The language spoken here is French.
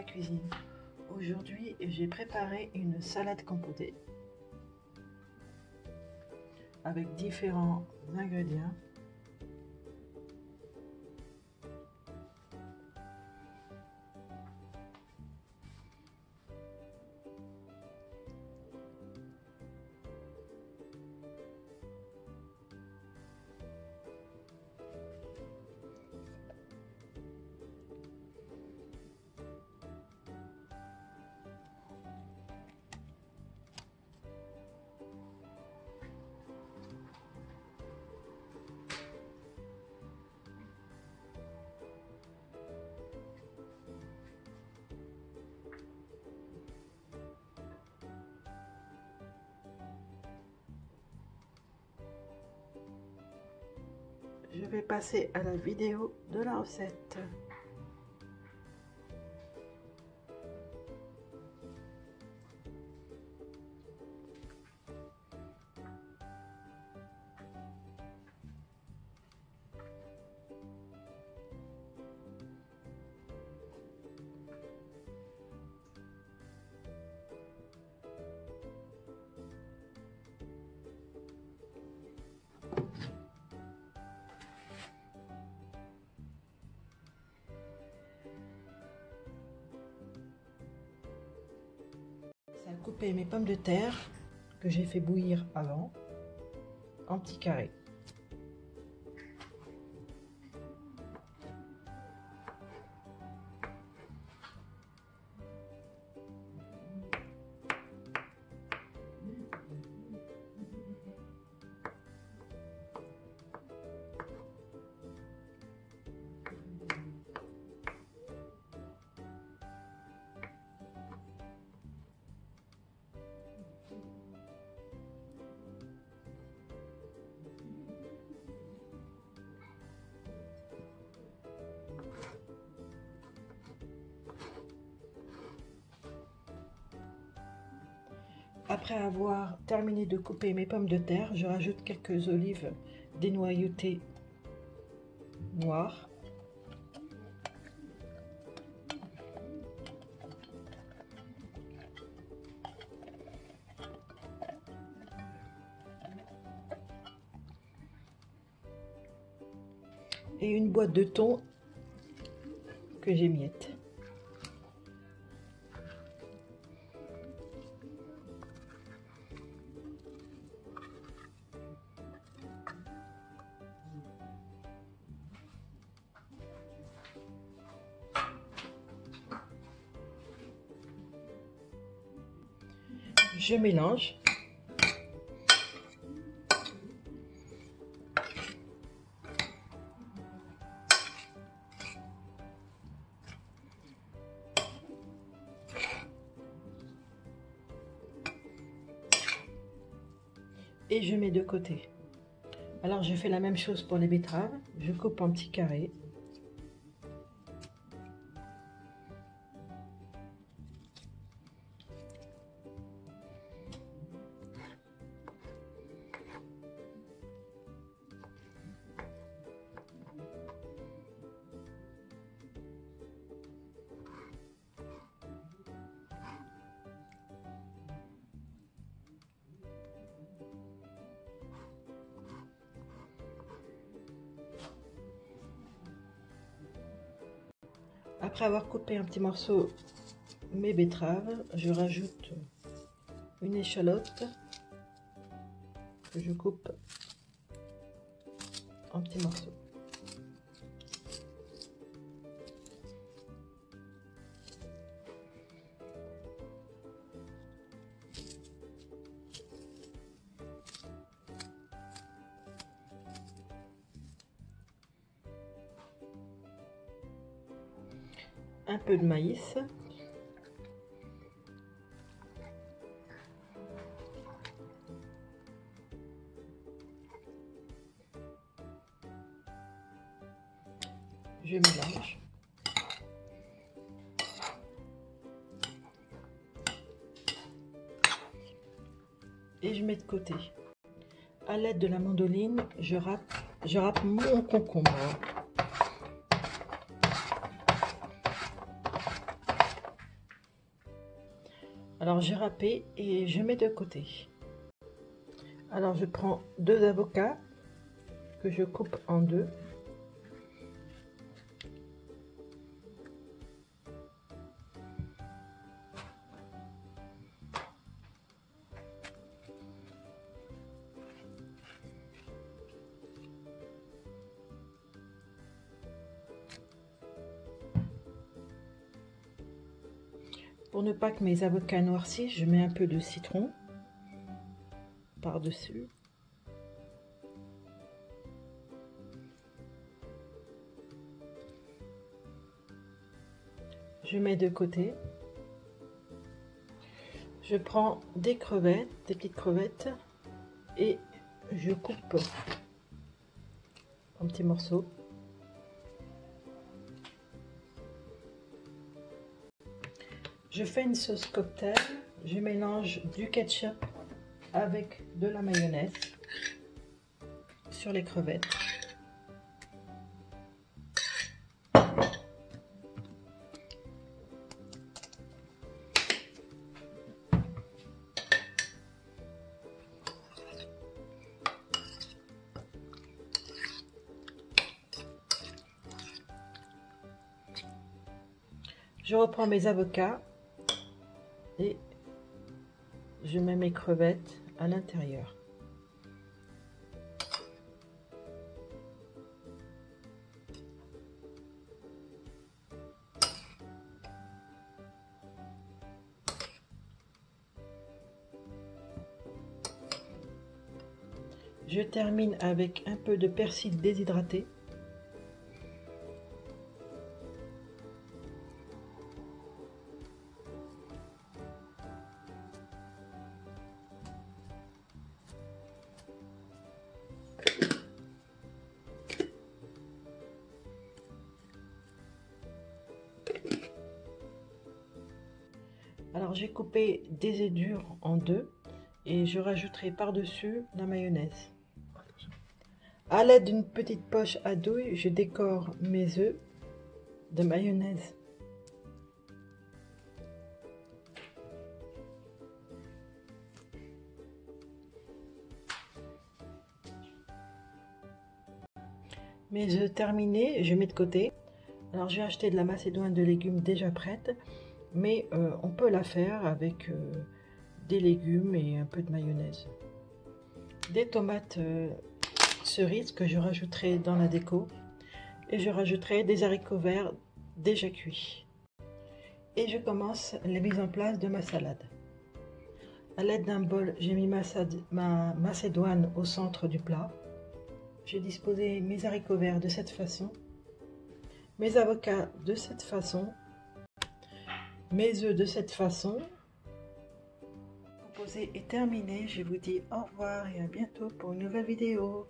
ma cuisine. Aujourd'hui, j'ai préparé une salade compotée avec différents ingrédients. Je vais passer à la vidéo de la recette. Couper mes pommes de terre que j'ai fait bouillir avant en petits carrés. Après avoir terminé de couper mes pommes de terre, je rajoute quelques olives dénoyautées noires. Et une boîte de thon que j'émiette. Je mélange. Et je mets de côté. Alors je fais la même chose pour les betteraves. Je coupe en petits carrés. Après avoir coupé un petit morceau mes betteraves, je rajoute une échalote que je coupe en petits morceaux. Un peu de maïs. Je mélange. Et je mets de côté. À l'aide de la mandoline, je râpe mon concombre. Alors j'ai râpé et je mets de côté. Alors je prends 2 avocats que je coupe en deux. Pour ne pas que mes avocats noircissent, je mets un peu de citron par-dessus. Je mets de côté. Je prends des crevettes, des petites crevettes, et je coupe en petits morceaux. Je fais une sauce cocktail. Je mélange du ketchup avec de la mayonnaise sur les crevettes. Je reprends mes avocats et je mets mes crevettes à l'intérieur. Je termine avec un peu de persil déshydraté. Alors j'ai coupé des œufs durs en deux et je rajouterai par-dessus la mayonnaise. À l'aide d'une petite poche à douille, je décore mes œufs de mayonnaise. Mes œufs terminés, je mets de côté. Alors j'ai acheté de la macédoine de légumes déjà prête, mais on peut la faire avec des légumes et un peu de mayonnaise. Des tomates cerises que je rajouterai dans la déco, et je rajouterai des haricots verts déjà cuits. Et je commence la mise en place de ma salade. À l'aide d'un bol, j'ai mis ma macédoine au centre du plat. J'ai disposé mes haricots verts de cette façon, mes avocats de cette façon, mes œufs de cette façon. Composé est terminé, je vous dis au revoir et à bientôt pour une nouvelle vidéo.